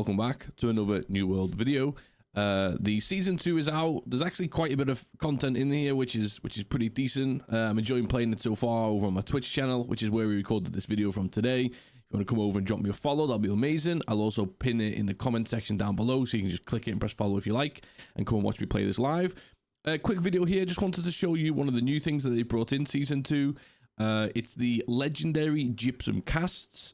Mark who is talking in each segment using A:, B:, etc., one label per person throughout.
A: welcome back to another New World video. The season 2 is out. There's actually quite a bit of content in here, which is pretty decent. I'm enjoying playing it so far over on my Twitch channel, which is where we recorded this video from today. If you want to come over and drop me a follow, that'll be amazing. I'll also pin it in the comment section down below, so you can just click it and press follow if you like, and come and watch me play this live. A quick video here, just wanted to show you one of the new things that they brought in season 2. It's the Legendary Gypsum casts.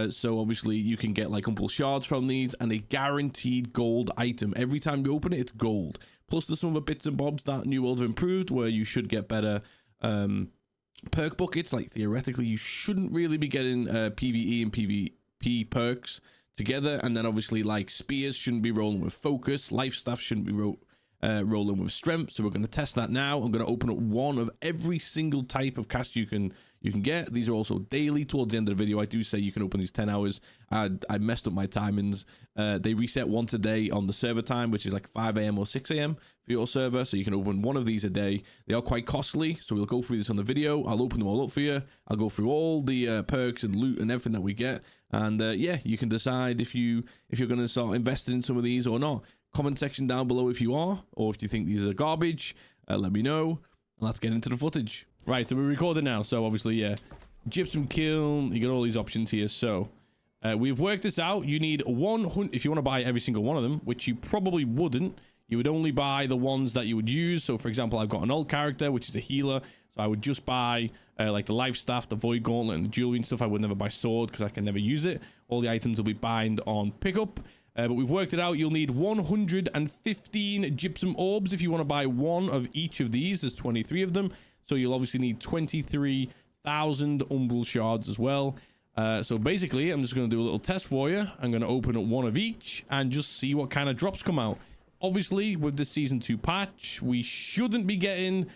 A: So obviously you can get like humble shards from these and a guaranteed gold item. Every time you open it, it's gold. Plus there's some other bits and bobs that New World have improved, where you should get better perk buckets. Like theoretically you shouldn't really be getting PvE and PvP perks together. And then obviously like spears shouldn't be rolling with focus. Life staff shouldn't be rolling with strength. So we're going to test that now. I'm going to open up one of every single type of cast you can get. These are also daily. Towards the end of the video I do say you can open these 10 hours. I messed up my timings. They reset once a day on the server time, which is like 5 AM or 6 AM for your server, so you can open one of these a day. They are quite costly, so we'll go through this on the video. I'll open them all up for you. I'll go through all the perks and loot and everything that we get, and yeah, you can decide if you're going to start investing in some of these or not. Comment section down below if you are, or if you think these are garbage. Let me know, and let's get into the footage. Right, so we're recording now, so obviously, yeah, gypsum kiln, you get all these options here. So we've worked this out. You need 100 if you want to buy every single one of them, which you probably wouldn't. You would only buy the ones that you would use. So for example, I've got an old character which is a healer, so I would just buy like the life staff, the void gauntlet, and the jewelry and stuff. I would never buy sword because I can never use it. All the items will be bind on pickup. But we've worked it out. You'll need 115 gypsum orbs if you want to buy one of each of these. There's 23 of them. So you'll obviously need 23,000 umbral shards as well. So basically, I'm just going to do a little test for you. I'm going to open up one of each and just see what kind of drops come out. Obviously, with the Season 2 patch, we shouldn't be getting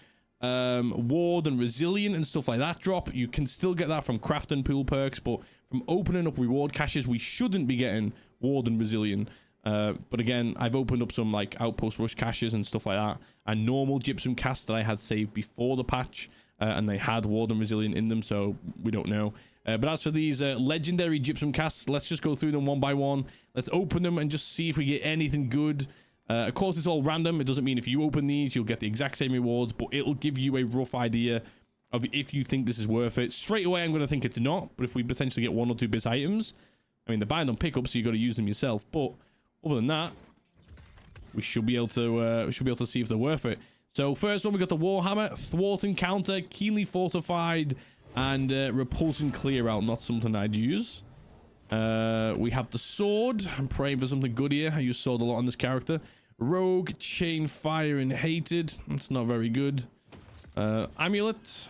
A: Ward and Resilient and stuff like that drop. You can still get that from craft and pool perks, but from opening up reward caches, we shouldn't be getting Ward and Resilient. But again, I've opened up some like outpost rush caches and stuff like that, and normal gypsum casts that I had saved before the patch, and they had Ward and Resilient in them, so we don't know. But as for these legendary gypsum casts, let's just go through them one by one. Let's open them and just see if we get anything good. Of course, it's all random. It doesn't mean if you open these you'll get the exact same rewards, but it'll give you a rough idea of if you think this is worth it. Straight away I'm going to think it's not, but if we potentially get 1 or 2 bits items, I mean, they're bind on pickup, so you got to use them yourself, but other than that, we should be able to see if they're worth it. So first one, we got the Warhammer, Thwart and Counter, Keenly Fortified, and Repulsion Clear Out. Not something I'd use. We have the Sword. I'm praying for something good here. I use Sword a lot on this character. Rogue, Chain Fire, and Hated. That's not very good. Amulet.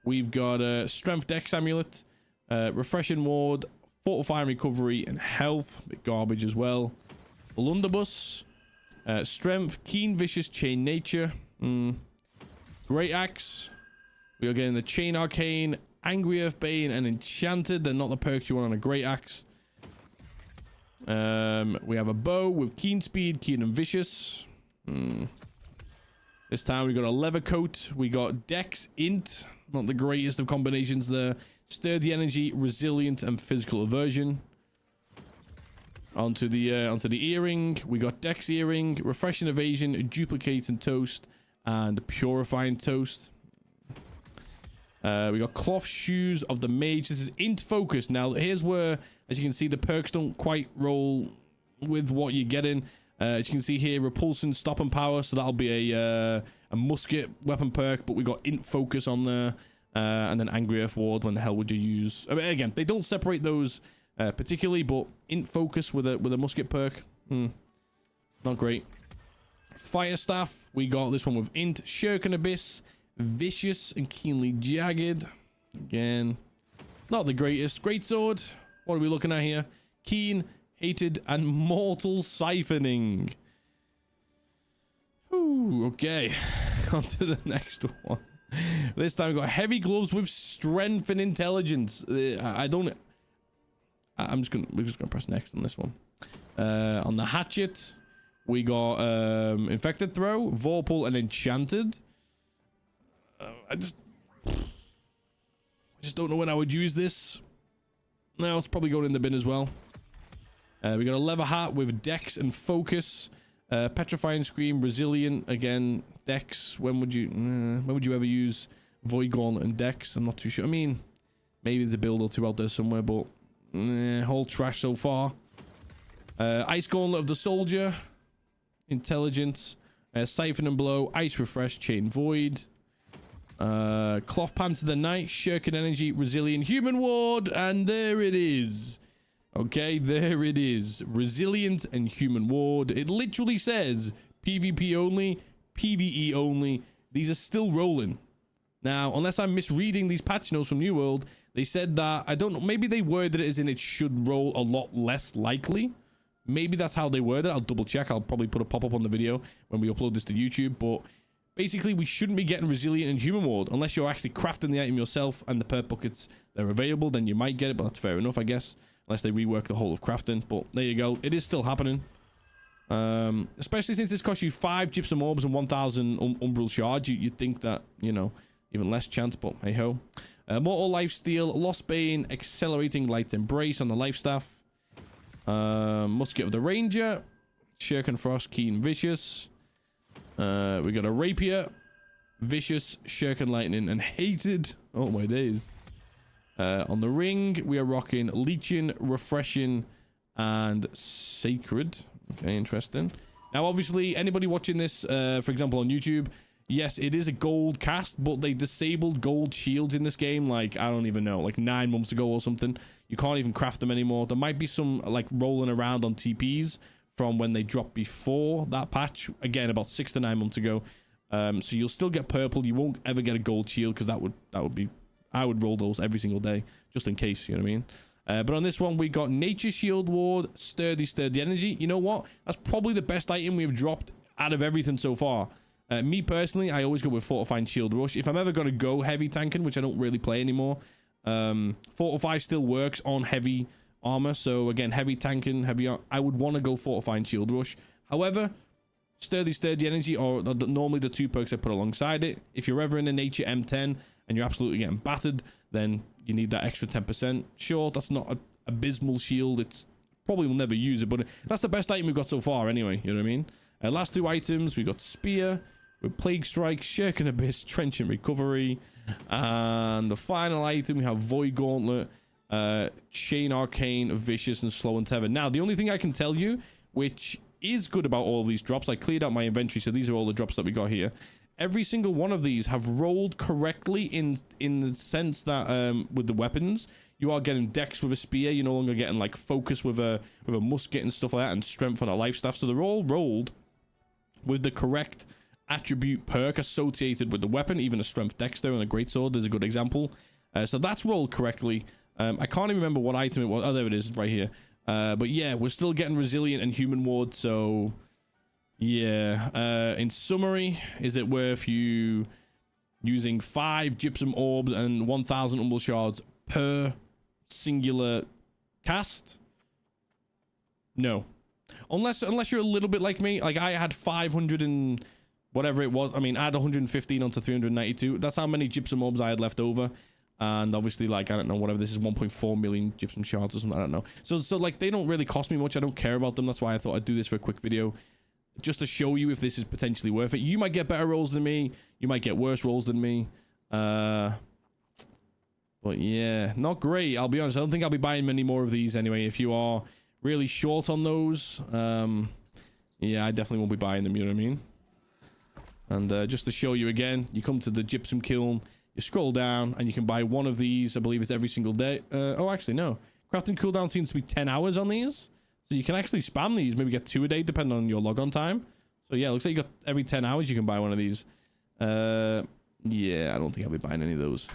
A: We've got Strength Dex Amulet, Refreshing Ward, Fortify and Recovery, and Health. Bit garbage as well. Blunderbuss, Strength, Keen Vicious, Chain Nature, Great Axe. We are getting the Chain Arcane, Angry Earthbane, and Enchanted. They're not the perks you want on a Great Axe. We have a bow with Keen Speed, Keen and Vicious. This time we got a Leather Coat. We got Dex Int. Not the greatest of combinations there. Sturdy Energy, Resilient, and Physical Aversion. Onto the earring. We got Dex Earring, Refreshing Evasion, Duplicate and Toast, and Purifying Toast. We got Cloth Shoes of the Mage. This is Int Focus. Now, here's where, as you can see, the perks don't quite roll with what you're getting. As you can see here, Repulsion, Stop and Power. So that'll be a musket weapon perk, but we got Int Focus on there. And then Angry Earth Ward. When the hell would you use? I mean, again, they don't separate those particularly, but Int Focus with a musket perk, not great. Fire Staff. We got this one with Int, Shuriken Abyss, Vicious, and Keenly Jagged. Again, not the greatest. Great Sword. What are we looking at here? Keen, Hated, and Mortal Siphoning. Ooh, okay. On to the next one. This time we got Heavy Gloves with Strength and Intelligence. We're just gonna press next on this one. On the Hatchet, we got Infected Throw, Vorpal, and Enchanted. I just don't know when I would use this. No, it's probably going in the bin as well. We got a leather hat with dex and focus. Petrifying scream, resilient. Again, dex. When would you ever use void gauntlet and dex? I'm not too sure. I mean, maybe there's a build or two out there somewhere, but whole trash so far. Ice gauntlet of the soldier, intelligence, siphon and blow, ice refresh, chain void, cloth pants of the night, shirking energy, resilient, human ward, and there it is. Okay, there it is. Resilient and human ward. It literally says PvP only, PvE only. These are still rolling. Now, unless I'm misreading these patch notes from New World, they said that, I don't know, maybe they worded it as in it should roll a lot less likely. Maybe that's how they worded it. I'll double check. I'll probably put a pop-up on the video when we upload this to YouTube. But basically, we shouldn't be getting resilient and human ward unless you're actually crafting the item yourself and the perk buckets, they're available. Then you might get it, but that's fair enough, I guess. Unless they rework the whole of crafting. But there you go. It is still happening. Especially since this costs you 5 gypsum orbs and 1,000 umbral shards. You'd think that, you know, even less chance, but hey ho. Mortal life steal, lost bane, accelerating light embrace on the life staff. Musket of the ranger, shirk frost, keen vicious. We got a rapier, vicious, shirk lightning, and hated. Oh my days. On the ring, we are rocking leeching, refreshing, and sacred. Okay, interesting. Now, obviously, anybody watching this, for example, on YouTube, yes, it is a gold cast, but they disabled gold shields in this game, like, I don't even know, like 9 months ago or something. You can't even craft them anymore. There might be some, like, rolling around on TPs from when they dropped before that patch. Again, about 6 to 9 months ago. So you'll still get purple. You won't ever get a gold shield, because that would be... I would roll those every single day, just in case, you know what I mean? But on this one, we got Nature Shield Ward, Sturdy Energy. You know what? That's probably the best item we've dropped out of everything so far. Me personally, I always go with Fortifying Shield Rush. If I'm ever going to go heavy tanking, which I don't really play anymore, Fortify still works on heavy armor. So again, heavy tanking, I would want to go Fortifying Shield Rush. However, Sturdy Energy are normally the 2 perks I put alongside it. If you're ever in a Nature M10 and you're absolutely getting battered, then you need that extra 10%. Sure, that's not an abysmal shield. It's probably will never use it, but that's the best item we've got so far anyway, you know what I mean? Last 2 items, we got Spear with Plague Strike, Shirking Abyss, Trenchant Recovery, and the final item, we have Void Gauntlet, Chain Arcane, Vicious, and Slow and Tether. Now, the only thing I can tell you, which is good about all of these drops, I cleared out my inventory, so these are all the drops that we got here. Every single one of these have rolled correctly in the sense that with the weapons, you are getting dex with a spear. You're no longer getting like focus with a musket and stuff like that, and strength on a life staff. So they're all rolled with the correct attribute perk associated with the weapon. Even a strength dexter and a greatsword is a good example. So that's rolled correctly. I can't even remember what item it was. Oh, there it is, right here. But yeah, we're still getting resilient and human ward. So yeah, in summary, is it worth you using 5 gypsum orbs and 1,000 umbral shards per singular cast? No, unless you're a little bit like me. Like I had 500 and whatever it was. I mean, add 115 onto 392. That's how many gypsum orbs I had left over. And obviously, like, I don't know, whatever this is, 1.4 million gypsum shards or something, I don't know. So like, they don't really cost me much. I don't care about them. That's why I thought I'd do this for a quick video, just to show you if this is potentially worth it. You might get better rolls than me. You might get worse rolls than me. But yeah, not great. I'll be honest. I don't think I'll be buying many more of these anyway. If you are really short on those, yeah, I definitely won't be buying them, you know what I mean? And just to show you again, you come to the gypsum kiln, you scroll down, and you can buy one of these. I believe it's every single day. Oh, actually, no. Crafting cooldown seems to be 10 hours on these. So you can actually spam these, maybe get 2 a day, depending on your logon time. So yeah, looks like you got every 10 hours you can buy one of these. Yeah, I don't think I'll be buying any of those.